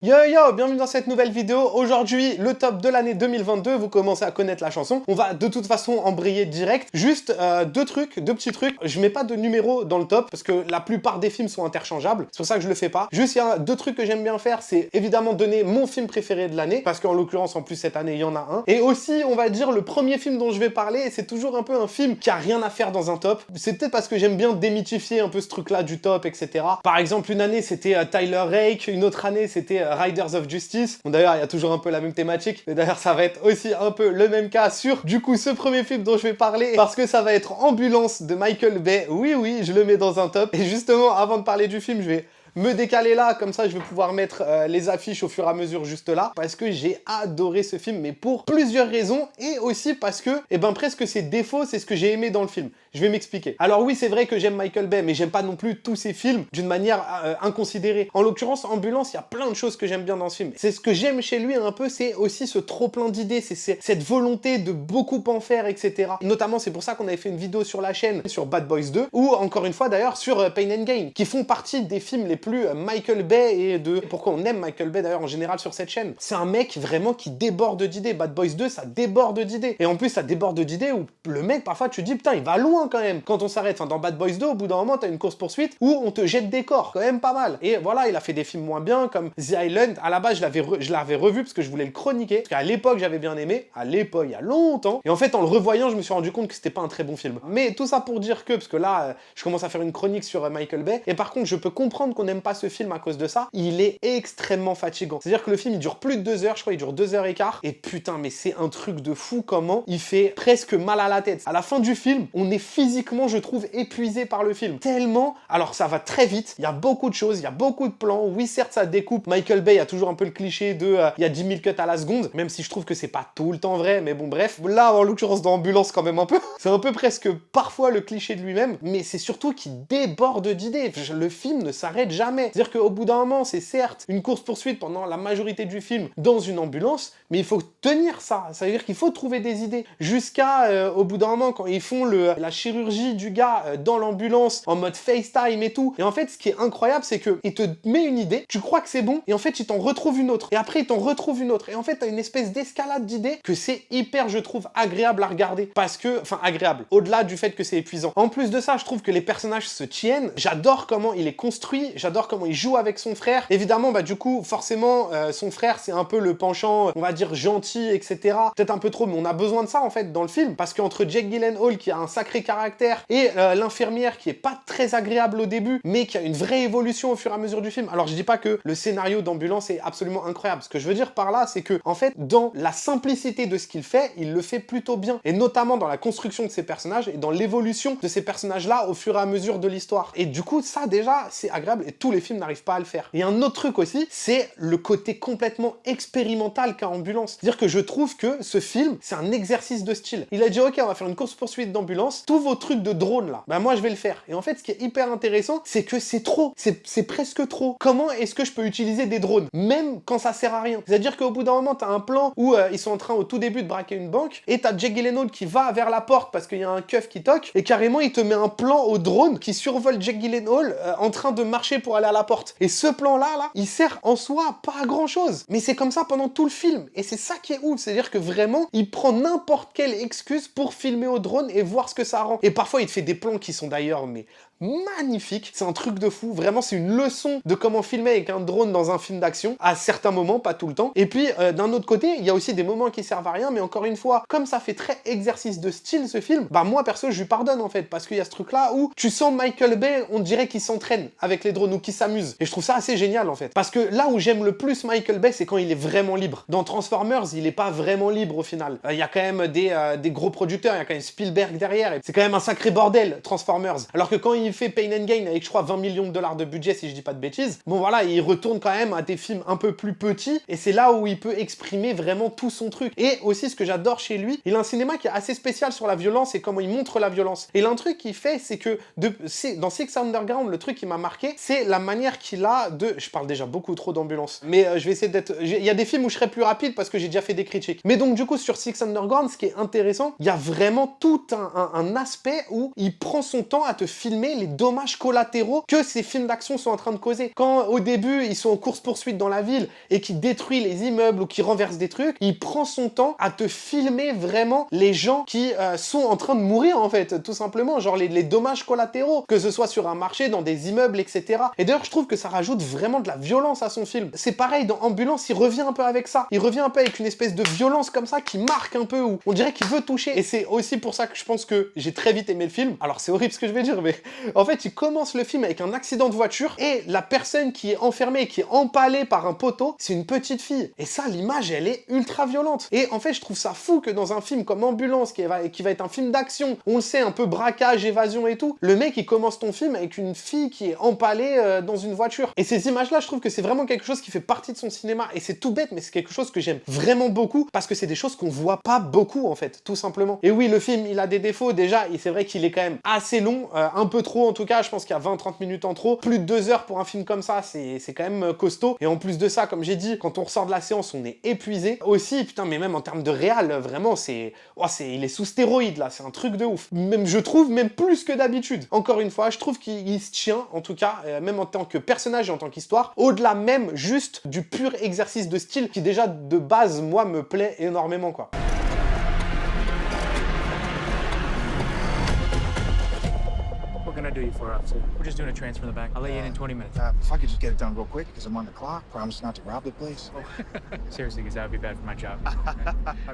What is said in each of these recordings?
Yo yo, bienvenue dans cette nouvelle vidéo. Aujourd'hui, le top de l'année 2022, vous commencez à connaître la chanson. On va de toute façon embrayer direct. Juste deux petits trucs. Je mets pas de numéro dans le top parce que la plupart des films sont interchangeables. C'est pour ça que je le fais pas. Juste, il y a deux trucs que j'aime bien faire, c'est évidemment donner mon film préféré de l'année parce qu'en l'occurrence, en plus, cette année, il y en a un. Et aussi, on va dire, le premier film dont je vais parler, c'est toujours un peu un film qui a rien à faire dans un top. C'est peut-être parce que j'aime bien démythifier un peu ce truc-là du top, etc. Par exemple, une année, c'était Tyler Rake. Une autre année, c'était Riders of Justice. Bon, d'ailleurs, il y a toujours un peu la même thématique. Mais d'ailleurs, ça va être aussi un peu le même cas sur, du coup, ce premier film dont je vais parler. Parce que ça va être Ambulance de Michael Bay. Oui, oui, je le mets dans un top. Et justement, avant de parler du film, je vais me décaler là, comme ça je vais pouvoir mettre les affiches au fur et à mesure juste là, parce que j'ai adoré ce film, mais pour plusieurs raisons, et aussi parce que, presque ses défauts, c'est ce que j'ai aimé dans le film. Je vais m'expliquer. Alors oui, c'est vrai que j'aime Michael Bay, mais j'aime pas non plus tous ses films d'une manière inconsidérée. En l'occurrence, Ambulance, il y a plein de choses que j'aime bien dans ce film. C'est ce que j'aime chez lui un peu, c'est aussi ce trop plein d'idées, c'est cette volonté de beaucoup en faire, etc. Notamment, c'est pour ça qu'on avait fait une vidéo sur la chaîne, sur Bad Boys 2, ou encore une fois d'ailleurs sur Pain and Gain, qui font partie des films les plus Michael Bay et de pourquoi on aime Michael Bay d'ailleurs en général sur cette chaîne. C'est un mec vraiment qui déborde d'idées. Bad Boys 2, ça déborde d'idées. Et en plus, ça déborde d'idées où le mec, parfois, tu te dis, putain, il va loin quand même. Quand on s'arrête, enfin, dans Bad Boys 2, au bout d'un moment, t'as une course-poursuite où on te jette des corps. Quand même pas mal. Et voilà, il a fait des films moins bien, comme The Island. À la base, je l'avais revu parce que je voulais le chroniquer. Parce qu'à l'époque, j'avais bien aimé. À l'époque, il y a longtemps. Et en fait, en le revoyant, je me suis rendu compte que c'était pas un très bon film. Mais tout ça pour dire que, parce que là, je commence à faire une chronique sur Michael Bay. Et par contre, je peux comprendre qu'on n'aime pas ce film à cause de ça. Il est extrêmement fatigant. C'est-à-dire que le film, il dure plus de 2 heures, je crois, il dure 2 heures et quart. Et putain, mais c'est un truc de fou comment il fait presque mal à la tête. À la fin du film, on est physiquement, je trouve, épuisé par le film. Tellement, alors ça va très vite, il y a beaucoup de choses, il y a beaucoup de plans. Oui, certes, ça découpe. Michael Bay a toujours un peu le cliché de il y a 10 000 cuts à la seconde, même si je trouve que c'est pas tout le temps vrai, mais bon, bref. Là, en l'occurrence, dans Ambulance, quand même un peu. C'est un peu presque parfois le cliché de lui-même, mais c'est surtout qu'il déborde d'idées. Le film ne s'arrête jamais. C'est-à-dire qu'au bout d'un moment, c'est certes une course-poursuite pendant la majorité du film dans une ambulance, mais il faut tenir ça. Ça veut dire qu'il faut trouver des idées. Jusqu'à, au bout d'un moment, quand ils font la chirurgie du gars dans l'ambulance, en mode FaceTime et tout. Et en fait, ce qui est incroyable, c'est qu'il te met une idée, tu crois que c'est bon, et en fait, il t'en retrouve une autre. Et après, il t'en retrouve une autre. Et en fait, t'as une espèce d'escalade d'idées que c'est hyper, je trouve, agréable à regarder. Parce que, enfin, agréable. Au-delà du fait que c'est épuisant. En plus de ça, je trouve que les personnages se tiennent. J'adore comment il est construit. J'adore comment il joue avec son frère. Évidemment, du coup, forcément, son frère, c'est un peu le penchant, on va dire, gentil, etc. Peut-être un peu trop, mais on a besoin de ça, en fait, dans le film. Parce qu'entre Jake Gyllenhaal, qui a un sacré caractère, et l'infirmière, qui est pas très agréable au début, mais qui a une vraie évolution au fur et à mesure du film. Alors, je dis pas que le scénario d'Ambulance est absolument incroyable. Ce que je veux dire par là, c'est que, en fait, dans la simplicité de ce qu'il fait, il le fait plutôt bien. Et notamment dans la construction de ses personnages, et dans l'évolution de ces personnages-là au fur et à mesure de l'histoire. Et du coup, ça, déjà, c'est agréable, et tous les films n'arrivent pas à le faire. Et un autre truc aussi, c'est le côté complètement expérimental qu'a Ambulance. C'est-à-dire que je trouve que ce film, c'est un exercice de style. Il a dit, ok, on va faire une course-poursuite d'ambulance, tous vos trucs de drone là, moi je vais le faire. Et en fait, ce qui est hyper intéressant, c'est que c'est trop, c'est presque trop. Comment est-ce que je peux utiliser des drones, même quand ça sert à rien? C'est-à-dire qu'au bout d'un moment, t'as un plan où ils sont en train au tout début de braquer une banque, et t'as Jake Gyllenhaal qui va vers la porte parce qu'il y a un keuf qui toque, et carrément il te met un plan au drone qui survole Jake Gyllenhaal en train de marcher pour aller à la porte. Et ce plan-là, il sert en soi pas à grand-chose. Mais c'est comme ça pendant tout le film. Et c'est ça qui est ouf. C'est-à-dire que vraiment, il prend n'importe quelle excuse pour filmer au drone et voir ce que ça rend. Et parfois, il te fait des plans qui sont d'ailleurs, mais magnifique, c'est un truc de fou, vraiment c'est une leçon de comment filmer avec un drone dans un film d'action, à certains moments, pas tout le temps. Et puis d'un autre côté, il y a aussi des moments qui servent à rien, mais encore une fois, comme ça fait très exercice de style ce film, moi perso je lui pardonne en fait, parce qu'il y a ce truc là où tu sens Michael Bay, on dirait qu'il s'entraîne avec les drones ou qu'il s'amuse. Et je trouve ça assez génial en fait, parce que là où j'aime le plus Michael Bay, c'est quand il est vraiment libre. Dans Transformers, il est pas vraiment libre au final. Il y a quand même des gros producteurs, il y a quand même Spielberg derrière, et c'est quand même un sacré bordel, Transformers. Alors que quand il fait Pain and Gain avec, je crois, 20 millions de dollars de budget, si je dis pas de bêtises, bon voilà, il retourne quand même à des films un peu plus petits, et c'est là où il peut exprimer vraiment tout son truc. Et aussi, ce que j'adore chez lui, il a un cinéma qui est assez spécial sur la violence et comment il montre la violence. Et l'un truc qu'il fait, c'est que dans Six Underground, le truc qui m'a marqué, c'est la manière qu'il a de... Je parle déjà beaucoup trop d'Ambulance, mais je vais essayer d'être... Il y a des films où je serai plus rapide parce que j'ai déjà fait des critiques. Mais donc, du coup, sur Six Underground, ce qui est intéressant, il y a vraiment tout un aspect où il prend son temps à te filmer les dommages collatéraux que ces films d'action sont en train de causer. Quand au début, ils sont en course-poursuite dans la ville et qu'ils détruisent les immeubles ou qu'ils renversent des trucs, il prend son temps à te filmer vraiment les gens qui sont en train de mourir en fait, tout simplement, genre les dommages collatéraux, que ce soit sur un marché, dans des immeubles, etc. Et d'ailleurs, je trouve que ça rajoute vraiment de la violence à son film. C'est pareil, dans Ambulance, il revient un peu avec ça. Il revient un peu avec une espèce de violence comme ça qui marque un peu, où on dirait qu'il veut toucher. Et c'est aussi pour ça que je pense que j'ai très vite aimé le film. Alors c'est horrible ce que je vais dire, mais en fait, il commence le film avec un accident de voiture et la personne qui est enfermée, qui est empalée par un poteau, c'est une petite fille. Et ça, l'image, elle est ultra violente. Et en fait, je trouve ça fou que dans un film comme Ambulance, qui va être un film d'action, on le sait, un peu braquage, évasion et tout, le mec, il commence ton film avec une fille qui est empalée dans une voiture. Et ces images-là, je trouve que c'est vraiment quelque chose qui fait partie de son cinéma. Et c'est tout bête, mais c'est quelque chose que j'aime vraiment beaucoup, parce que c'est des choses qu'on voit pas beaucoup, en fait, tout simplement. Et oui, le film, il a des défauts, déjà, et c'est vrai qu'il est quand même assez long, un peu trop en tout cas, je pense qu'il y a 20-30 minutes en trop. Plus de 2 heures pour un film comme ça, c'est quand même costaud. Et en plus de ça, comme j'ai dit, quand on ressort de la séance, on est épuisé. Aussi, putain, mais même en termes de réal, vraiment, il est sous stéroïde, là, c'est un truc de ouf. Même, je trouve, même plus que d'habitude. Encore une fois, je trouve qu'il se tient, en tout cas, même en tant que personnage et en tant qu'histoire, au-delà même juste du pur exercice de style qui déjà, de base, moi, me plaît énormément, quoi. What can I do you for, officer? We're just doing a transfer in the back. I'll let you in 20 minutes. If I could just get it done real quick, because I'm on the clock. Promise not to rob the place. Seriously, because that would be bad for my job.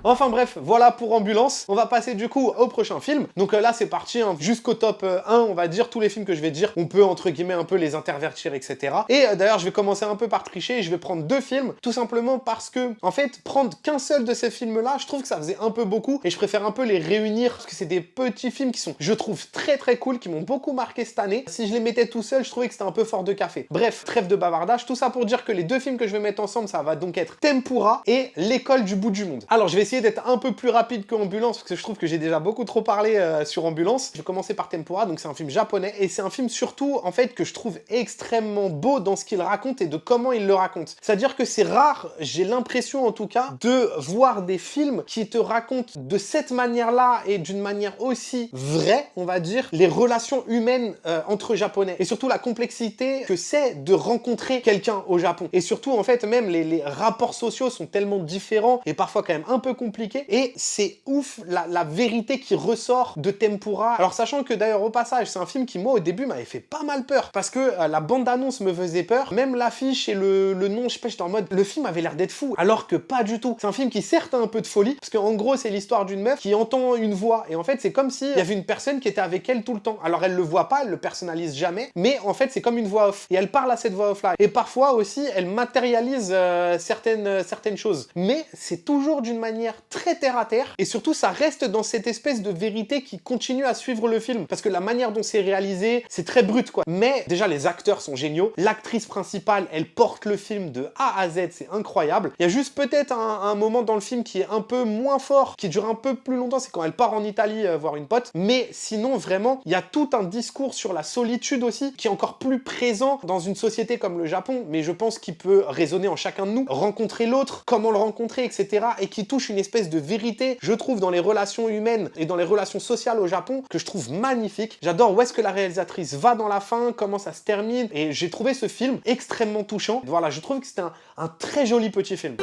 Enfin bref, voilà pour Ambulance. On va passer du coup au prochain film. Donc là, c'est parti, hein, jusqu'au top 1, on va dire. Tous les films que je vais dire, on peut entre guillemets un peu les intervertir, etc. Et d'ailleurs, je vais commencer un peu par tricher et je vais prendre 2 films, tout simplement parce que, en fait, prendre qu'un seul de ces films-là, je trouve que ça faisait un peu beaucoup et je préfère un peu les réunir parce que c'est des petits films qui sont, je trouve, très très cool, qui m'ont beaucoup marqué cette année. Si je les mettais tout seul, je trouvais que c'était un peu fort de café. Bref, trêve de bavardage, tout ça pour dire que les 2 films que je vais mettre ensemble, ça va donc être Tempura et L'école du bout du monde. Alors, je vais essayer d'être un peu plus rapide que Ambulance, parce que je trouve que j'ai déjà beaucoup trop parlé sur Ambulance. Je vais commencer par Tempura, donc c'est un film japonais, et c'est un film surtout, en fait, que je trouve extrêmement beau dans ce qu'il raconte et de comment il le raconte. C'est-à-dire que c'est rare, j'ai l'impression en tout cas, de voir des films qui te racontent de cette manière-là et d'une manière aussi vraie, on va dire, les relations humaines entre Japonais. Et surtout la complexité que c'est de rencontrer quelqu'un au Japon. Et surtout, en fait, même les rapports sociaux sont tellement différents et parfois quand même un peu compliqués. Et c'est ouf la vérité qui ressort de Tempura. Alors sachant que d'ailleurs au passage, c'est un film qui moi au début m'avait fait pas mal peur. Parce que la bande-annonce me faisait peur. Même l'affiche et le nom, je sais pas, j'étais en mode, le film avait l'air d'être fou. Alors que pas du tout. C'est un film qui certes a un peu de folie. Parce qu'en gros, c'est l'histoire d'une meuf qui entend une voix. Et en fait, c'est comme s'il y avait une personne qui était avec elle tout le temps. Alors elle le voit pas, elle le personnalise jamais. Mais en fait, c'est comme une voix off. Et elle parle à cette voix off-là. Et parfois aussi, elle matérialise certaines choses. Mais c'est toujours d'une manière très terre à terre. Et surtout, ça reste dans cette espèce de vérité qui continue à suivre le film. Parce que la manière dont c'est réalisé, c'est très brut, quoi. Mais déjà, les acteurs sont géniaux. L'actrice principale, elle porte le film de A à Z. C'est incroyable. Il y a juste peut-être un moment dans le film qui est un peu moins fort, qui dure un peu plus longtemps. C'est quand elle part en Italie voir une pote. Mais sinon, vraiment, il y a tout un discours sur la solitude aussi, qui est encore plus présent dans une société comme le Japon. Mais je pense qu'il peut résonner en chacun de nous. Rencontrer l'autre, comment le rencontrer, etc. Et qui touche une espèce de vérité, je trouve, dans les relations humaines et dans les relations sociales au Japon, que je trouve magnifique. J'adore où est-ce que la réalisatrice va dans la fin, comment ça se termine, et j'ai trouvé ce film extrêmement touchant. Voilà, je trouve que c'était un très joli petit film.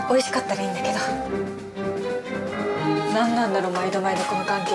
美味しかったらいいんだけど何なんだろう毎度毎度この関係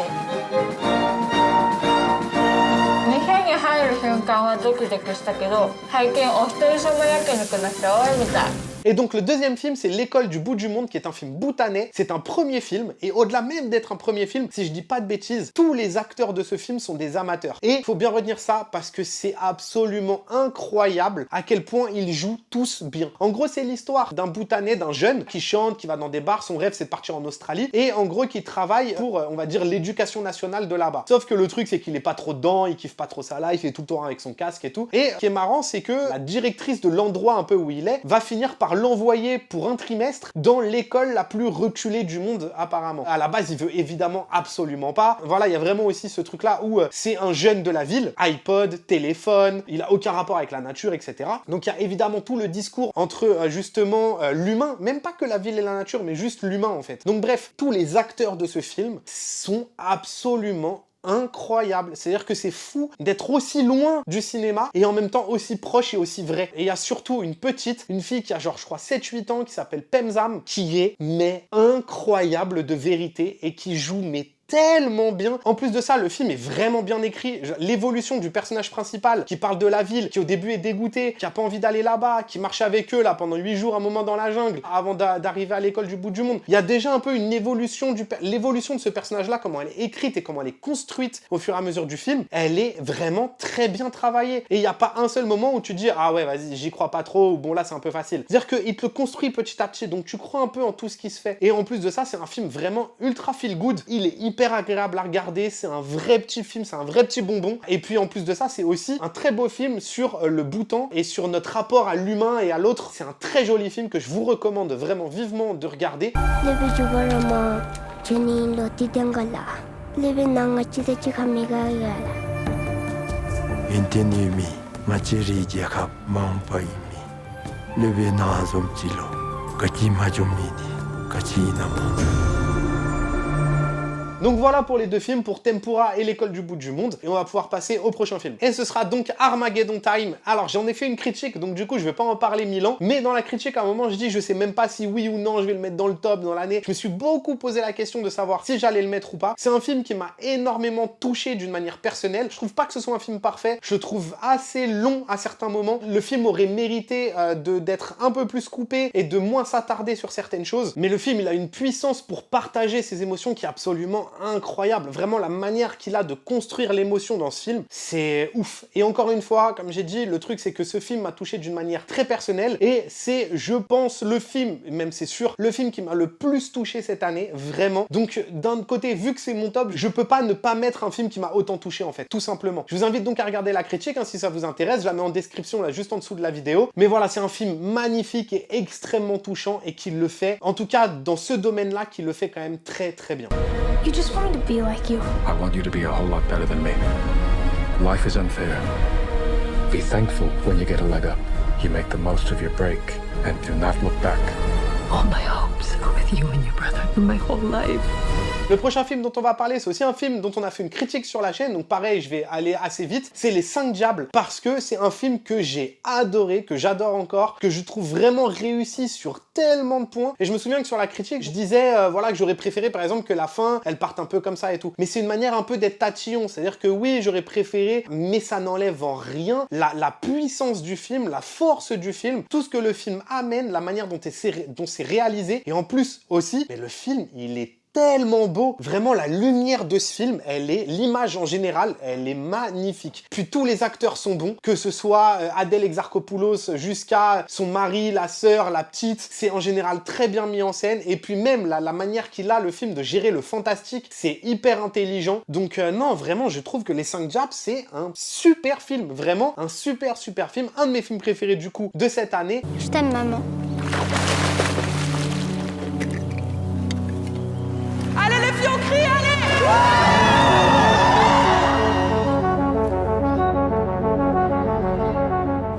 店に入る瞬間はドキドキしたけど最近お一人様焼肉の人多いみたい Et donc le deuxième film, c'est L'école du bout du monde, qui est un film bhoutanais. C'est un premier film, et au-delà même d'être un premier film, si je dis pas de bêtises, tous les acteurs de ce film sont des amateurs. Et il faut bien retenir ça, parce que c'est absolument incroyable à quel point ils jouent tous bien. En gros, c'est l'histoire d'un bhoutanais, d'un jeune, qui chante, qui va dans des bars, son rêve c'est de partir en Australie, et en gros qui travaille pour, on va dire, l'éducation nationale de là-bas. Sauf que le truc, c'est qu'il est pas trop dedans, il kiffe pas trop sa life, il est tout le temps avec son casque et tout. Et ce qui est marrant, c'est que la directrice de l'endroit un peu où il est, va finir par l'envoyer pour un trimestre dans l'école la plus reculée du monde apparemment. À la base, il veut évidemment absolument pas. Voilà, il y a vraiment aussi ce truc-là où c'est un jeune de la ville, iPod, téléphone, il a aucun rapport avec la nature, etc. Donc il y a évidemment tout le discours entre justement l'humain, même pas que la ville et la nature, mais juste l'humain en fait. Donc bref, tous les acteurs de ce film sont absolument incroyable. C'est-à-dire que c'est fou d'être aussi loin du cinéma et en même temps aussi proche et aussi vrai. Et il y a surtout une fille qui a genre, je crois, 7-8 ans, qui s'appelle Pemzam, qui est, mais incroyable de vérité et qui joue, mais tellement bien. En plus de ça, le film est vraiment bien écrit. L'évolution du personnage principal qui parle de la ville, qui au début est dégoûté, qui a pas envie d'aller là-bas, qui marche avec eux là pendant 8 jours un moment dans la jungle avant d'arriver à l'école du bout du monde. Il y a déjà un peu une évolution l'évolution de ce personnage-là, comment elle est écrite et comment elle est construite au fur et à mesure du film. Elle est vraiment très bien travaillée. Et il n'y a pas un seul moment où tu dis ah ouais, vas-y, j'y crois pas trop, ou bon là c'est un peu facile. C'est-à-dire qu'il te le construit petit à petit, donc tu crois un peu en tout ce qui se fait. Et en plus de ça, c'est un film vraiment ultra feel good. Il est hyper agréable à regarder, c'est un vrai petit film, c'est un vrai petit bonbon. Et puis en plus de ça, c'est aussi un très beau film sur le Bhoutan et sur notre rapport à l'humain et à l'autre. C'est un très joli film que je vous recommande vraiment vivement de regarder. Donc voilà pour les deux films, pour Tempura et l'école du bout du monde. Et on va pouvoir passer au prochain film. Et ce sera donc Armageddon Time. Alors j'en ai fait une critique, donc du coup je vais pas en parler 1000 ans. Mais dans la critique, à un moment je dis je sais même pas si oui ou non je vais le mettre dans le top dans l'année. Je me suis beaucoup posé la question de savoir si j'allais le mettre ou pas. C'est un film qui m'a énormément touché d'une manière personnelle. Je trouve pas que ce soit un film parfait. Je trouve assez long à certains moments. Le film aurait mérité d'être un peu plus coupé et de moins s'attarder sur certaines choses. Mais le film il a une puissance pour partager ses émotions qui est absolument incroyable. Vraiment, la manière qu'il a de construire l'émotion dans ce film, c'est ouf. Et encore une fois, comme j'ai dit, le truc, c'est que ce film m'a touché d'une manière très personnelle et c'est, je pense, le film, même c'est sûr, le film qui m'a le plus touché cette année, vraiment. Donc, d'un côté, vu que c'est mon top, je peux pas ne pas mettre un film qui m'a autant touché, en fait, tout simplement. Je vous invite donc à regarder la critique, hein, si ça vous intéresse. Je la mets en description, là, juste en dessous de la vidéo. Mais voilà, c'est un film magnifique et extrêmement touchant et qui le fait, en tout cas, dans ce domaine-là, qui le fait quand même très, très bien. You just wanted to be like you. I want you to be a whole lot better than me. Life is unfair. Be thankful when you get a leg up. You make the most of your break and do not look back. All my hopes are with you and your brother for my whole life. Le prochain film dont on va parler, c'est aussi un film dont on a fait une critique sur la chaîne, donc pareil, je vais aller assez vite. C'est Les 5 Diables, parce que c'est un film que j'ai adoré, que j'adore encore, que je trouve vraiment réussi sur tellement de points. Et je me souviens que sur la critique, je disais voilà que j'aurais préféré par exemple que la fin, elle parte un peu comme ça et tout. Mais c'est une manière un peu d'être tatillon, c'est-à-dire que oui, j'aurais préféré, mais ça n'enlève en rien la puissance du film, la force du film, tout ce que le film amène, la manière dont c'est réalisé. Et en plus aussi, mais le film, il est tellement beau. Vraiment, la lumière de ce film, l'image en général, elle est magnifique. Puis tous les acteurs sont bons, que ce soit Adèle Exarchopoulos jusqu'à son mari, la sœur, la petite. C'est en général très bien mis en scène. Et puis même la manière qu'il a, le film, de gérer le fantastique, c'est hyper intelligent. Donc non, vraiment, je trouve que Les 5 Diables, c'est un super film. Vraiment, un super film. Un de mes films préférés du coup de cette année. Je t'aime, maman. Allez les filles, on crie, allez!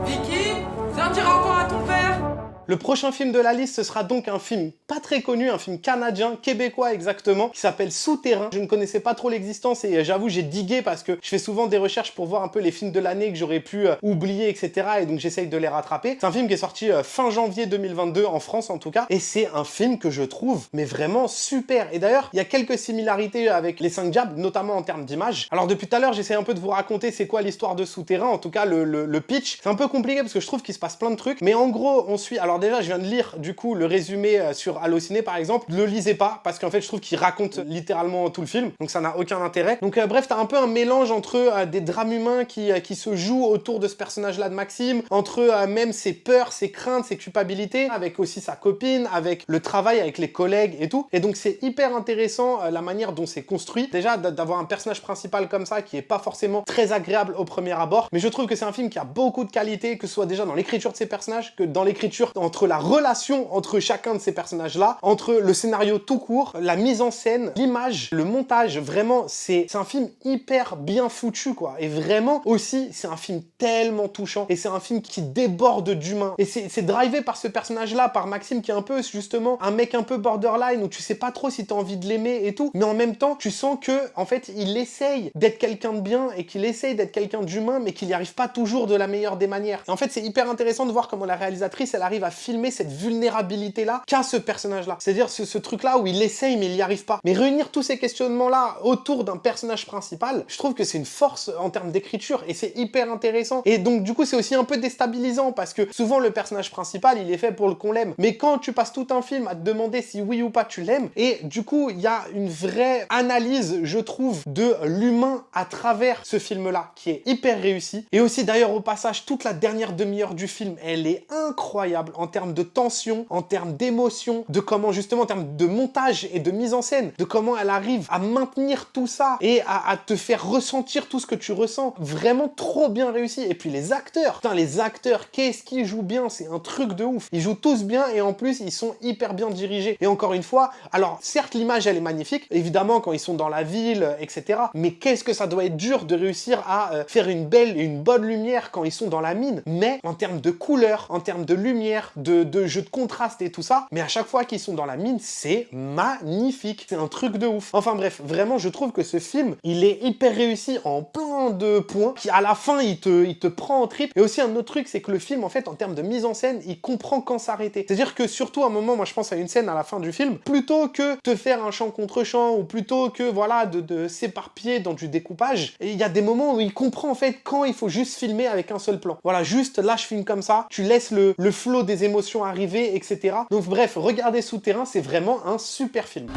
Vicky, viens dire au revoir à ton père! Le prochain film de la liste, ce sera donc un film pas très connu, un film canadien, québécois exactement, qui s'appelle Souterrain. Je ne connaissais pas trop l'existence et j'avoue, j'ai digué parce que je fais souvent des recherches pour voir un peu les films de l'année que j'aurais pu oublier, etc. Et donc j'essaye de les rattraper. C'est un film qui est sorti fin janvier 2022 en France en tout cas. Et c'est un film que je trouve, mais vraiment super. Et d'ailleurs, il y a quelques similarités avec Les 5 Diables, notamment en termes d'image. Alors depuis tout à l'heure, j'essaie un peu de vous raconter c'est quoi l'histoire de Souterrain, en tout cas le pitch. C'est un peu compliqué parce que je trouve qu'il se passe plein de trucs. Mais en gros, on suit... Alors déjà, je viens de lire du coup le résumé sur Allociné par exemple. Ne le lisez pas parce qu'en fait je trouve qu'il raconte littéralement tout le film, donc ça n'a aucun intérêt. Donc bref, t'as un peu un mélange entre des drames humains qui se jouent autour de ce personnage là de Maxime, entre même ses peurs, ses craintes, ses culpabilités, avec aussi sa copine, avec le travail, avec les collègues et tout. Et donc c'est hyper intéressant la manière dont c'est construit. Déjà d'avoir un personnage principal comme ça qui est pas forcément très agréable au premier abord, mais je trouve que c'est un film qui a beaucoup de qualité, que ce soit déjà dans l'écriture de ses personnages, que dans l'écriture entre la relation entre chacun de ces personnages-là, entre le scénario tout court, la mise en scène, l'image, le montage, vraiment, c'est un film hyper bien foutu, quoi. Et vraiment, aussi, c'est un film tellement touchant, et c'est un film qui déborde d'humain. Et c'est drivé par ce personnage-là, par Maxime, qui est un peu, justement, un mec un peu borderline, où tu sais pas trop si t'as envie de l'aimer et tout, mais en même temps, tu sens que, en fait, il essaye d'être quelqu'un de bien, et qu'il essaye d'être quelqu'un d'humain, mais qu'il n'y arrive pas toujours de la meilleure des manières. Et en fait, c'est hyper intéressant de voir comment la réalisatrice, elle arrive à filmer cette vulnérabilité-là qu'a ce personnage-là. C'est-à-dire ce truc-là où il essaye, mais il n'y arrive pas. Mais réunir tous ces questionnements-là autour d'un personnage principal, je trouve que c'est une force en termes d'écriture, et c'est hyper intéressant. Et donc, du coup, c'est aussi un peu déstabilisant, parce que souvent, le personnage principal, il est fait pour qu'on l'aime. Mais quand tu passes tout un film à te demander si oui ou pas tu l'aimes, et du coup, il y a une vraie analyse, je trouve, de l'humain à travers ce film-là, qui est hyper réussi. Et aussi, d'ailleurs, au passage, toute la dernière demi-heure du film, elle est incroyable en termes de tension, en termes d'émotion, de comment, justement, en termes de montage et de mise en scène, de comment elle arrive à maintenir tout ça et à te faire ressentir tout ce que tu ressens. Vraiment trop bien réussi. Et puis les acteurs, putain, les acteurs, qu'est-ce qu'ils jouent bien, c'est un truc de ouf. Ils jouent tous bien et en plus, ils sont hyper bien dirigés. Et encore une fois, alors, certes, l'image, elle est magnifique, évidemment, quand ils sont dans la ville, etc. Mais qu'est-ce que ça doit être dur de réussir à faire une belle et une bonne lumière quand ils sont dans la mine. Mais en termes de couleur, en termes de lumière, de jeu de contraste et tout ça, mais à chaque fois qu'ils sont dans la mine, c'est magnifique. C'est un truc de ouf. Enfin bref, vraiment, je trouve que ce film, il est hyper réussi en plein de points, qui à la fin, il te prend en trip. Et aussi, un autre truc, c'est que le film, en fait, en termes de mise en scène, il comprend quand s'arrêter. C'est-à-dire que surtout, à un moment, moi, je pense à une scène à la fin du film, plutôt que te faire un chant contre chant, ou plutôt que, voilà, de s'éparpiller dans du découpage, et il y a des moments où il comprend, en fait, quand il faut juste filmer avec un seul plan. Voilà, juste, là, je filme comme ça, tu laisses le flot des émotions arriver, etc. Donc, bref, regardez Souterrain, c'est vraiment un super film.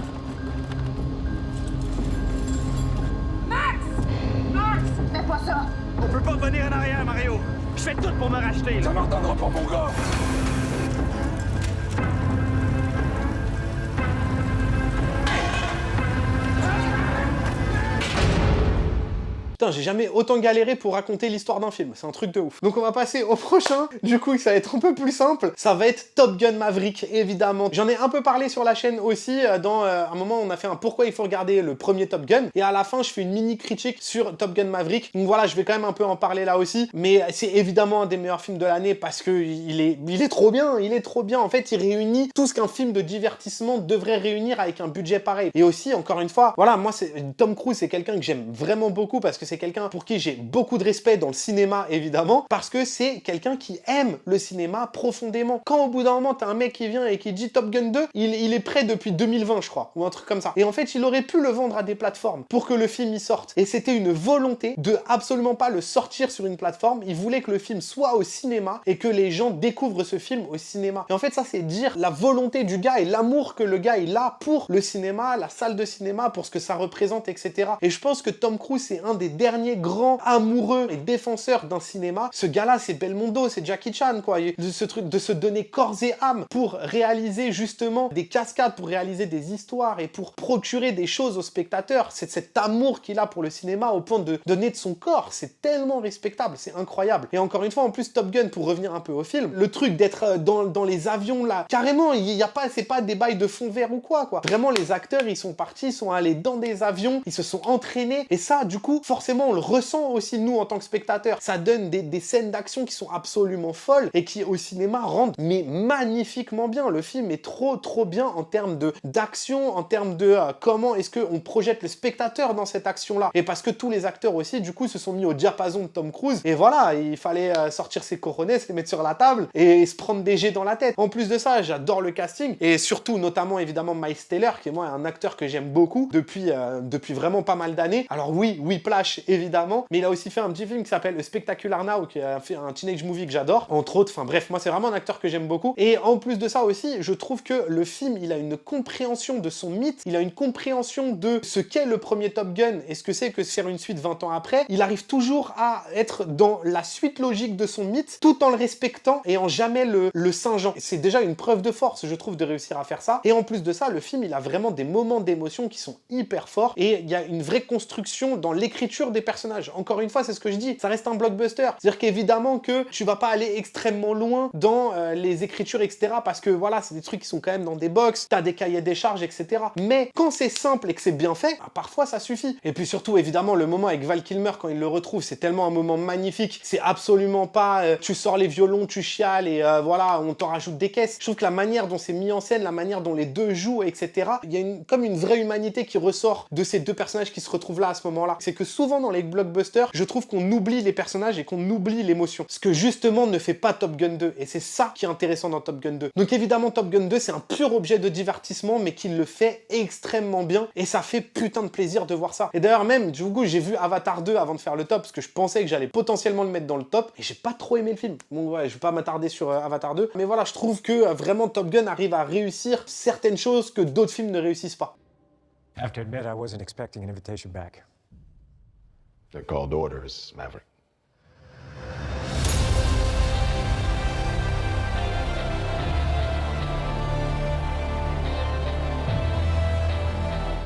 Fais-toi ça! On peut pas revenir en arrière, Mario! Je fais tout pour me racheter, là! Ça m'en donnera pas, mon gars! Putain, j'ai jamais autant galéré pour raconter l'histoire d'un film, c'est un truc de ouf. Donc on va passer au prochain, du coup ça va être un peu plus simple, ça va être Top Gun Maverick, évidemment. J'en ai un peu parlé sur la chaîne aussi, dans un moment on a fait un pourquoi il faut regarder le premier Top Gun, et à la fin je fais une mini critique sur Top Gun Maverick, donc voilà, je vais quand même un peu en parler là aussi, mais c'est évidemment un des meilleurs films de l'année parce que il est trop bien, en fait il réunit tout ce qu'un film de divertissement devrait réunir avec un budget pareil. Et aussi, encore une fois, voilà, moi Tom Cruise c'est quelqu'un que j'aime vraiment beaucoup parce que c'est quelqu'un pour qui j'ai beaucoup de respect dans le cinéma, évidemment, parce que c'est quelqu'un qui aime le cinéma profondément. Quand au bout d'un moment, t'as un mec qui vient et qui dit Top Gun 2, il est prêt depuis 2020, je crois, ou un truc comme ça. Et en fait, il aurait pu le vendre à des plateformes pour que le film y sorte. Et c'était une volonté de absolument pas le sortir sur une plateforme. Il voulait que le film soit au cinéma et que les gens découvrent ce film au cinéma. Et en fait, ça, c'est dire la volonté du gars et l'amour que le gars, il a pour le cinéma, la salle de cinéma, pour ce que ça représente, etc. Et je pense que Tom Cruise, c'est un des derniers grands amoureux et défenseurs d'un cinéma. Ce gars-là, c'est Belmondo, c'est Jackie Chan, quoi. De ce truc de se donner corps et âme pour réaliser justement des cascades, pour réaliser des histoires et pour procurer des choses aux spectateurs. C'est cet amour qu'il a pour le cinéma au point de donner de son corps. C'est tellement respectable, c'est incroyable. Et encore une fois, en plus, Top Gun, pour revenir un peu au film, le truc d'être dans les avions, là, carrément, c'est pas des bails de fond vert ou quoi. Vraiment, les acteurs, ils sont partis, ils sont allés dans des avions, ils se sont entraînés. Et ça, du coup, forcément, on le ressent aussi, nous, en tant que spectateurs. Ça donne des scènes d'action qui sont absolument folles et qui, au cinéma, rendent mais magnifiquement bien. Le film est trop bien en termes d'action, en termes de comment est-ce qu'on projette le spectateur dans cette action-là. Et parce que tous les acteurs aussi, du coup, se sont mis au diapason de Tom Cruise. Et voilà, il fallait sortir ses coronets, se les mettre sur la table et se prendre des jets dans la tête. En plus de ça, j'adore le casting et surtout, notamment, évidemment, Miles Teller, qui est moi un acteur que j'aime beaucoup depuis vraiment pas mal d'années. Alors oui, Whiplash, évidemment, mais il a aussi fait un petit film qui s'appelle Spectacular Now, qui a fait un teenage movie que j'adore, entre autres. Enfin bref, moi c'est vraiment un acteur que j'aime beaucoup. Et en plus de ça aussi, je trouve que le film, il a une compréhension de son mythe, il a une compréhension de ce qu'est le premier Top Gun et ce que c'est que faire une suite 20 ans après. Il arrive toujours à être dans la suite logique de son mythe, tout en le respectant et en jamais le singeant. C'est déjà une preuve de force, je trouve, de réussir à faire ça. Et en plus de ça, le film, il a vraiment des moments d'émotion qui sont hyper forts et il y a une vraie construction dans l'écriture l'écriture des personnages. Encore une fois, c'est ce que je dis, ça reste un blockbuster. C'est-à-dire qu'évidemment que tu vas pas aller extrêmement loin dans les écritures, etc. Parce que voilà, c'est des trucs qui sont quand même dans des box, t'as des cahiers des charges, etc. Mais quand c'est simple et que c'est bien fait, bah, parfois ça suffit. Et puis surtout, évidemment, le moment avec Val Kilmer quand il le retrouve, c'est tellement un moment magnifique. C'est absolument pas tu sors les violons, tu chiales et voilà, on t'en rajoute des caisses. Je trouve que la manière dont c'est mis en scène, la manière dont les deux jouent, etc. Il y a comme une vraie humanité qui ressort de ces deux personnages qui se retrouvent là à ce moment-là. C'est que souvent dans les blockbusters, je trouve qu'on oublie les personnages et qu'on oublie l'émotion. Ce que justement ne fait pas Top Gun 2. Et c'est ça qui est intéressant dans Top Gun 2. Donc évidemment, Top Gun 2, c'est un pur objet de divertissement, mais qui le fait extrêmement bien. Et ça fait putain de plaisir de voir ça. Et d'ailleurs même, du coup, j'ai vu Avatar 2 avant de faire le top, parce que je pensais que j'allais potentiellement le mettre dans le top. Et j'ai pas trop aimé le film. Bon ouais, je vais pas m'attarder sur Avatar 2. Mais voilà, je trouve que vraiment Top Gun arrive à réussir certaines choses que d'autres films ne réussissent pas. I have to admit, I wasn't expecting an invitation back. They're called orders, Maverick.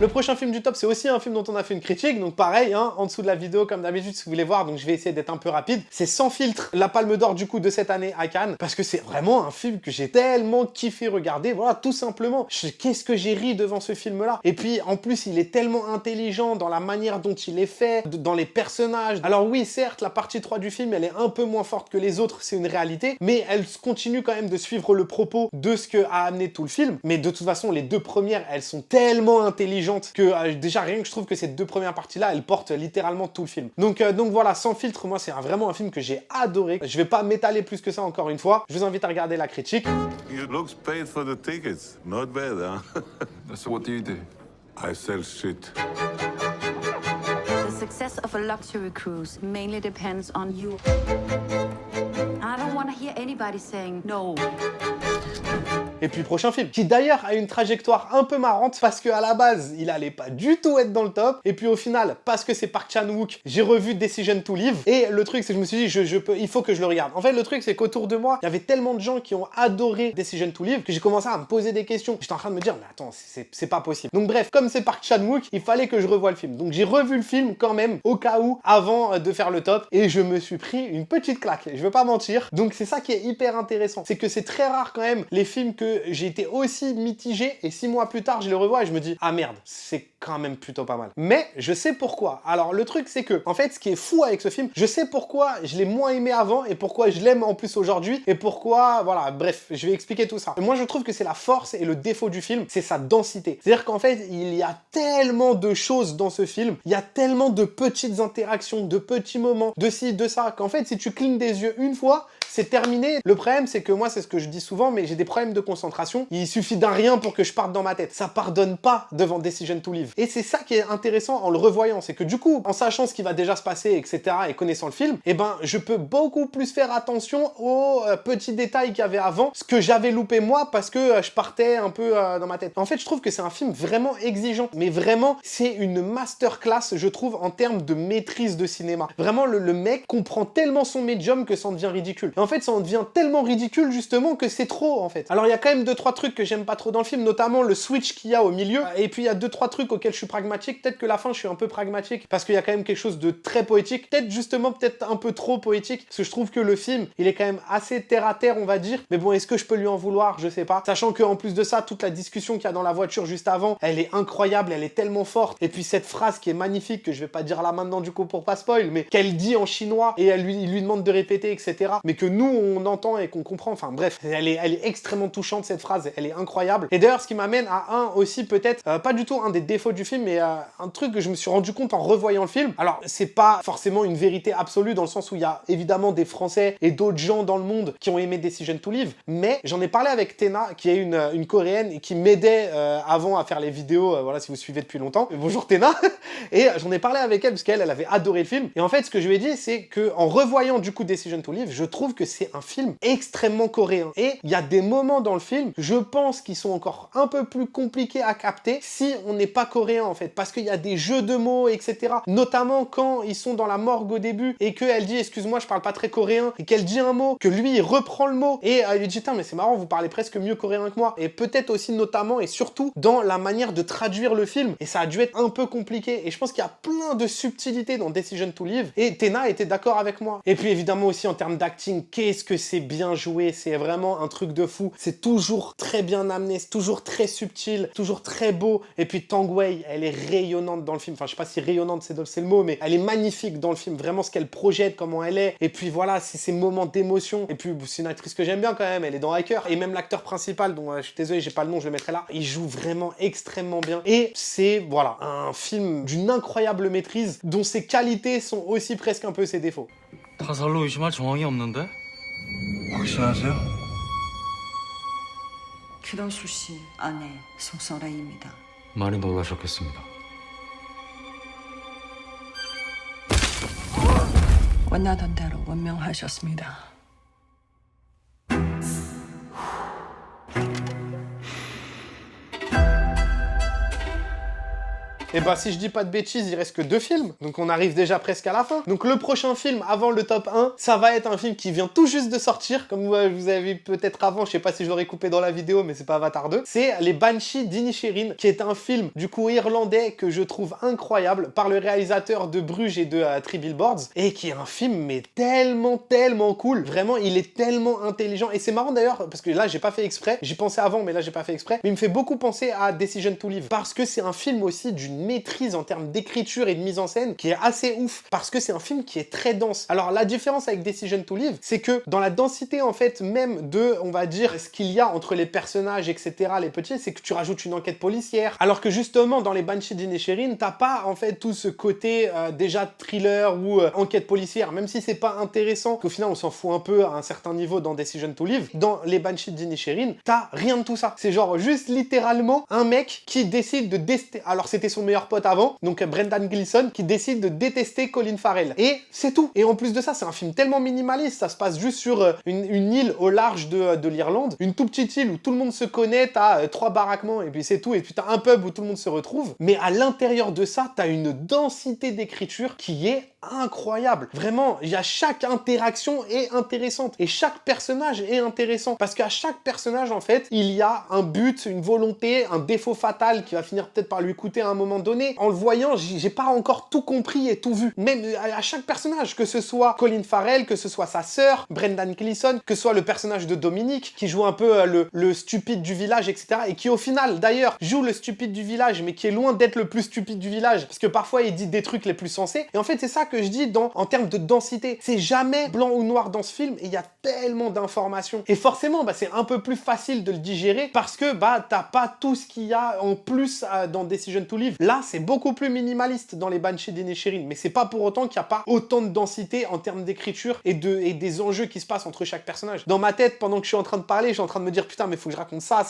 Le prochain film du top, c'est aussi un film dont on a fait une critique, donc pareil, hein, en dessous de la vidéo, comme d'habitude, si vous voulez voir, donc je vais essayer d'être un peu rapide. C'est Sans filtre, la Palme d'Or du coup de cette année à Cannes, parce que c'est vraiment un film que j'ai tellement kiffé regarder, voilà, tout simplement. Qu'est-ce que j'ai ri devant ce film-là. Et puis, en plus, il est tellement intelligent dans la manière dont il est fait, dans les personnages. Alors oui, certes, la partie 3 du film, elle est un peu moins forte que les autres, c'est une réalité, mais elle continue quand même de suivre le propos de ce que a amené tout le film. Mais de toute façon, les deux premières, elles sont tellement intelligentes que déjà rien que je trouve que ces deux premières parties-là, elles portent littéralement tout le film. Donc voilà, Sans filtre, moi c'est vraiment un film que j'ai adoré. Je vais pas m'étaler plus que ça encore une fois. Je vous invite à regarder la critique. You looks paid for the tickets. Not bad, huh? So what do you do? I sell shit. The success of a luxury cruise mainly depends on you. I don't want to hear anybody saying no. Et puis prochain film, qui d'ailleurs a une trajectoire un peu marrante, parce qu'à la base, il allait pas du tout être dans le top, et puis au final, parce que c'est Park Chan-wook, j'ai revu Decision to Live, et le truc, c'est que je me suis dit, il faut que je le regarde. En fait, le truc, c'est qu'autour de moi, il y avait tellement de gens qui ont adoré Decision to Live, que j'ai commencé à me poser des questions. J'étais en train de me dire, mais attends, c'est pas possible. Donc bref, comme c'est Park Chan-wook, il fallait que je revoie le film. Donc j'ai revu le film quand même, au cas où, avant de faire le top, et je me suis pris une petite claque, je veux pas mentir. Donc c'est ça qui est hyper intéressant, c'est que c'est très rare quand même, les films que j'ai été aussi mitigé, et 6 mois plus tard je le revois et je me dis ah merde, c'est quand même plutôt pas mal. Mais je sais pourquoi. Alors le truc c'est que en fait ce qui est fou avec ce film, je sais pourquoi je l'ai moins aimé avant et pourquoi je l'aime en plus aujourd'hui et pourquoi, voilà, bref, je vais expliquer tout ça. Moi je trouve que c'est la force et le défaut du film, c'est sa densité. C'est-à-dire qu'en fait il y a tellement de choses dans ce film, il y a tellement de petites interactions, de petits moments, de ci, de ça, qu'en fait si tu clignes des yeux une fois, c'est terminé. Le problème, c'est que moi, c'est ce que je dis souvent, mais j'ai des problèmes de concentration. Il suffit d'un rien pour que je parte dans ma tête. Ça pardonne pas devant Decision to Live. Et c'est ça qui est intéressant en le revoyant, c'est que du coup, en sachant ce qui va déjà se passer, etc., et connaissant le film, eh ben, je peux beaucoup plus faire attention aux petits détails qu'il y avait avant, ce que j'avais loupé moi, parce que je partais un peu dans ma tête. En fait, je trouve que c'est un film vraiment exigeant, mais vraiment, c'est une masterclass, je trouve, en termes de maîtrise de cinéma. Vraiment, le mec comprend tellement son médium que ça en devient ridicule. Et en fait, ça en devient tellement ridicule, justement, que c'est trop, en fait. Alors, il y a quand même 2-3 trucs que j'aime pas trop dans le film, notamment le switch qu'il y a au milieu, et puis il y a 2-3 trucs auxquels je suis pragmatique. Peut-être que la fin, je suis un peu pragmatique, parce qu'il y a quand même quelque chose de très poétique. Peut-être, justement, peut-être un peu trop poétique, parce que je trouve que le film, il est quand même assez terre-à-terre, on va dire. Mais bon, est-ce que je peux lui en vouloir? Je sais pas. Sachant qu'en plus de ça, toute la discussion qu'il y a dans la voiture juste avant, elle est incroyable, elle est tellement forte. Et puis cette phrase qui est magnifique, que je vais pas dire là maintenant du coup pour pas spoil, mais qu'elle dit en chinois, et il lui demande de répéter, etc. Mais que nous, on entend et qu'on comprend. Enfin bref, elle est extrêmement touchante cette phrase, elle est incroyable. Et d'ailleurs, ce qui m'amène à aussi peut-être, pas du tout un des défauts du film, mais un truc que je me suis rendu compte en revoyant le film. Alors, c'est pas forcément une vérité absolue, dans le sens où il y a évidemment des Français et d'autres gens dans le monde qui ont aimé Decision to Live, mais j'en ai parlé avec Tena, qui est une Coréenne et qui m'aidait avant à faire les vidéos, voilà, si vous suivez depuis longtemps. Bonjour Tena. Et j'en ai parlé avec elle, parce qu'elle avait adoré le film. Et en fait, ce que je lui ai dit, c'est que en revoyant du coup Decision to Live, je trouve que c'est un film extrêmement coréen. Et il y a des moments dans le le film, je pense qu'ils sont encore un peu plus compliqués à capter si on n'est pas coréen en fait, parce qu'il y a des jeux de mots, etc. Notamment quand ils sont dans la morgue au début et qu'elle dit excuse-moi je parle pas très coréen et qu'elle dit un mot, que lui il reprend le mot et il lui dit tiens mais c'est marrant vous parlez presque mieux coréen que moi, et peut-être aussi notamment et surtout dans la manière de traduire le film, et ça a dû être un peu compliqué, et je pense qu'il y a plein de subtilités dans Decision to Live, et Tena était d'accord avec moi. Et puis évidemment aussi en termes d'acting, qu'est-ce que c'est bien joué, c'est vraiment un truc de fou, c'est toujours très bien amené, c'est toujours très subtil, toujours très beau, et puis Tang Wei, elle est rayonnante dans le film, enfin je sais pas si rayonnante c'est le mot, mais elle est magnifique dans le film, vraiment ce qu'elle projette, comment elle est, et puis voilà, c'est ces moments d'émotion, et puis c'est une actrice que j'aime bien quand même, elle est dans Hacker, et même l'acteur principal, dont je suis désolé, j'ai pas le nom, je le mettrai là, il joue vraiment extrêmement bien, et c'est, voilà, un film d'une incroyable maîtrise, dont ses qualités sont aussi presque un peu ses défauts. 타살로 의심할 정황이 없는데? 확신하세요? 기동술 씨 아내 송설아입니다. 많이 놀라셨겠습니다. 원하던 대로 원명하셨습니다. Et bah si je dis pas de bêtises, il reste que 2 films, donc on arrive déjà presque à la fin. Donc le prochain film avant le top 1, ça va être un film qui vient tout juste de sortir, comme vous avez peut-être avant, je sais pas si je l'aurais coupé dans la vidéo, mais c'est pas Avatar 2. C'est Les Banshees d'Inisherin, qui est un film du coup irlandais que je trouve incroyable, par le réalisateur de Bruges et de Three Billboards, et qui est un film mais tellement cool. Vraiment, il est tellement intelligent, et c'est marrant d'ailleurs, parce que là j'ai pas fait exprès, j'y pensais avant, mais là j'ai pas fait exprès, mais il me fait beaucoup penser à Decision to Live, parce que c'est un film aussi d'une maîtrise en termes d'écriture et de mise en scène qui est assez ouf, parce que c'est un film qui est très dense. Alors la différence avec Decision to Live, c'est que dans la densité en fait même de, on va dire, ce qu'il y a entre les personnages, etc., les petits, c'est que tu rajoutes une enquête policière, alors que justement dans les Banshees d'Inisherin, t'as pas en fait tout ce côté déjà thriller ou enquête policière, même si c'est pas intéressant, qu'au final on s'en fout un peu à un certain niveau dans Decision to Live. Dans les Banshees d'Inisherin, t'as rien de tout ça. C'est genre juste littéralement un mec qui décide de détester, alors c'était son meilleur pote avant, donc Brendan Gleeson, qui décide de détester Colin Farrell. Et c'est tout. Et en plus de ça, c'est un film tellement minimaliste, ça se passe juste sur une île au large de l'Irlande, une toute petite île où tout le monde se connaît, t'as 3 baraquements, et puis c'est tout, et puis t'as un pub où tout le monde se retrouve. Mais à l'intérieur de ça, t'as une densité d'écriture qui est incroyable. Vraiment, il y a chaque interaction est intéressante, et chaque personnage est intéressant, parce qu'à chaque personnage, en fait, il y a un but, une volonté, un défaut fatal qui va finir peut-être par lui coûter à un moment donné. En le voyant, j'ai pas encore tout compris et tout vu. Même à chaque personnage, que ce soit Colin Farrell, que ce soit sa sœur, Brendan Gleeson, que ce soit le personnage de Dominique, qui joue un peu le stupide du village, etc. Et qui au final, d'ailleurs, joue le stupide du village, mais qui est loin d'être le plus stupide du village, parce que parfois il dit des trucs les plus sensés. Et en fait, c'est ça que je dis en termes de densité. C'est jamais blanc ou noir dans ce film, et il y a tellement d'informations. Et forcément, bah, c'est un peu plus facile de le digérer, parce que bah, t'as pas tout ce qu'il y a en plus dans Decision to Live. Là, c'est beaucoup plus minimaliste dans les Banshees d'Inisherin, mais c'est pas pour autant qu'il n'y a pas autant de densité en termes d'écriture et des enjeux qui se passent entre chaque personnage. Dans ma tête, pendant que je suis en train de parler, je suis en train de me dire putain, mais faut que je raconte ça.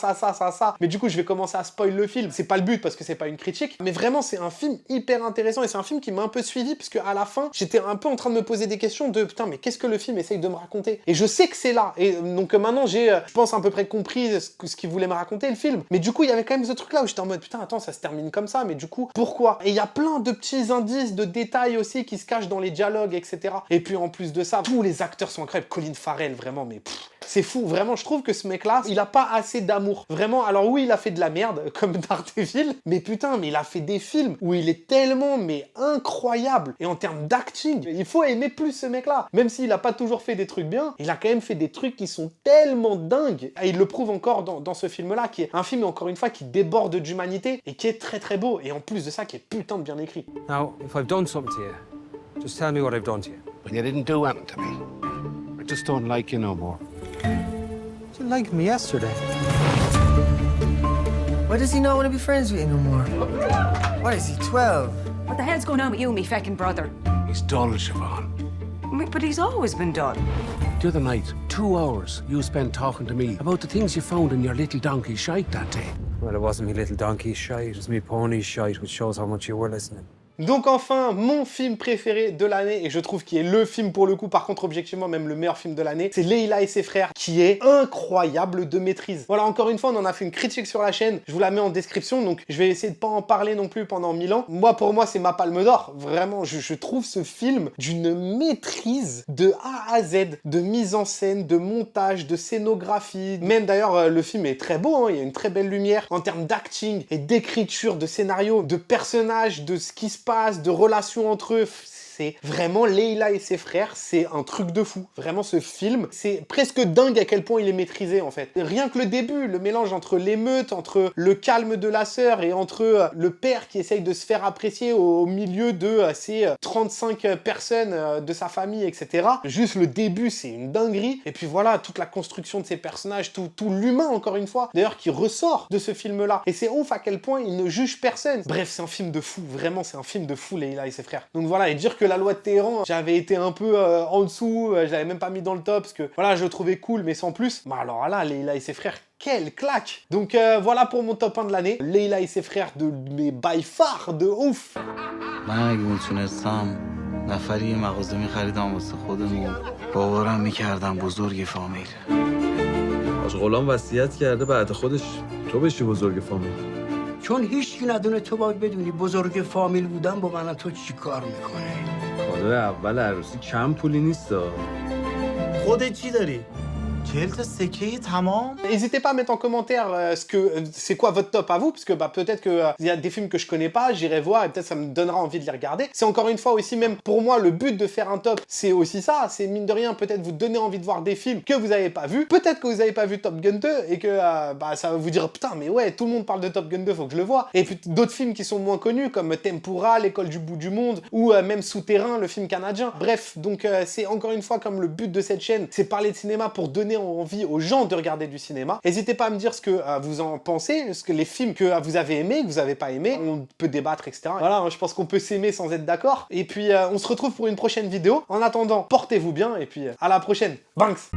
Mais du coup, je vais commencer à spoil le film. C'est pas le but parce que c'est pas une critique, mais vraiment, c'est un film hyper intéressant, et c'est un film qui m'a un peu suivi, parce qu'à la fin, j'étais un peu en train de me poser des questions de putain, mais qu'est-ce que le film essaye de me raconter? Et je sais que c'est là. Et donc maintenant, j'ai, je pense, à peu près compris ce qu'il voulait me raconter, le film. Mais du coup, il y avait quand même ce truc là où j'étais en mode putain, attends, ça se termine comme ça, mais du coup, pourquoi? Et il y a plein de petits indices, de détails aussi qui se cachent dans les dialogues, etc. Et puis en plus de ça, tous les acteurs sont incroyables. Colin Farrell, vraiment, mais c'est fou. Vraiment, je trouve que ce mec-là, il a pas assez d'amour. Vraiment, alors oui, il a fait de la merde, comme Daredevil, mais putain, mais il a fait des films où il est tellement, mais incroyable. Et en termes d'acting, il faut aimer plus ce mec-là. Même s'il a pas toujours fait des trucs bien, il a quand même fait des trucs qui sont tellement dingues. Et il le prouve encore dans ce film-là, qui est un film, encore une fois, qui déborde d'humanité et qui est très beau. Et en plus de ça, qui est putain de bien écrit. Now, if I've done something to you, just tell me what I've done to you. When you didn't do anything to me, I just don't like you no more. You liked me yesterday. Why does he not want to be friends with you no more? What is he, 12? What the hell's going on with you, me feckin' brother? He's dull, Siobhan. But he's always been dull. The other night, 2 hours you spent talking to me about the things you found in your little donkey shite that day. Well, it wasn't me little donkey shite, it was me pony shite, which shows how much you were listening. Donc enfin, mon film préféré de l'année, et je trouve qu'il est le film pour le coup, par contre objectivement même le meilleur film de l'année, c'est Leila et ses frères, qui est incroyable de maîtrise. Voilà, encore une fois, on en a fait une critique sur la chaîne, je vous la mets en description, donc je vais essayer de pas en parler non plus pendant 1000 ans. Moi, pour moi, c'est ma palme d'or. Vraiment, je trouve ce film d'une maîtrise de A à Z, de mise en scène, de montage, de scénographie. Même d'ailleurs, le film est très beau, hein, il y a une très belle lumière en termes d'acting et d'écriture, de scénario, de personnages, de ce qui se passe, de relations entre eux. C'est vraiment Leila et ses frères, c'est un truc de fou. Vraiment, ce film, c'est presque dingue à quel point il est maîtrisé, en fait. Rien que le début, le mélange entre l'émeute, entre le calme de la sœur et entre le père qui essaye de se faire apprécier au milieu de ces 35 personnes de sa famille, etc. Juste le début, c'est une dinguerie. Et puis voilà, toute la construction de ces personnages, tout l'humain, encore une fois, d'ailleurs, qui ressort de ce film-là. Et c'est ouf à quel point il ne juge personne. Bref, c'est un film de fou. Vraiment, c'est un film de fou, Leila et ses frères. Donc voilà, et dire que la loi de Téhéran, j'avais été un peu en dessous, je l'avais même pas mis dans le top, parce que voilà, je le trouvais cool, mais sans plus. Mais alors là, Leila et ses frères, quelle claque! Donc voilà pour mon top 1 de l'année. Leila et ses frères, mais by far, de ouf! نفری مغازه می‌خریدم واسه خودمون باورم می‌کردم بزرگ فامیل آج غلام وصیت کرده بعد خودش تو بشی بزرگ فامیل چون هیچکی ندونه تو باید بدونی بزرگ فامیل بودن با من تو چی کار میکنه کادو اول عروسی کم پولی نیست خودت چی داری؟ 40 تا سکه تمام. N'hésitez pas à mettre en commentaire c'est quoi votre top à vous, parce que bah, peut-être qu'il y a des films que je connais pas, j'irai voir et peut-être ça me donnera envie de les regarder. C'est encore une fois aussi, même pour moi, le but de faire un top, c'est aussi ça, c'est mine de rien peut-être vous donner envie de voir des films que vous n'avez pas vus. Peut-être que vous n'avez pas vu Top Gun 2 et que bah, ça va vous dire putain mais ouais, tout le monde parle de Top Gun 2, faut que je le voie. Et puis d'autres films qui sont moins connus comme Tempura, L'école du bout du monde ou même Souterrain, le film canadien. Bref, donc c'est encore une fois comme le but de cette chaîne, c'est parler de cinéma pour donner envie aux gens de regarder du cinéma. N'hésitez pas à me dire ce que vous en pensez, ce que les films que vous avez aimés, que vous n'avez pas aimés, on peut débattre, etc. Voilà, hein, je pense qu'on peut s'aimer sans être d'accord. Et puis on se retrouve pour une prochaine vidéo. En attendant, portez-vous bien et puis à la prochaine. Banks!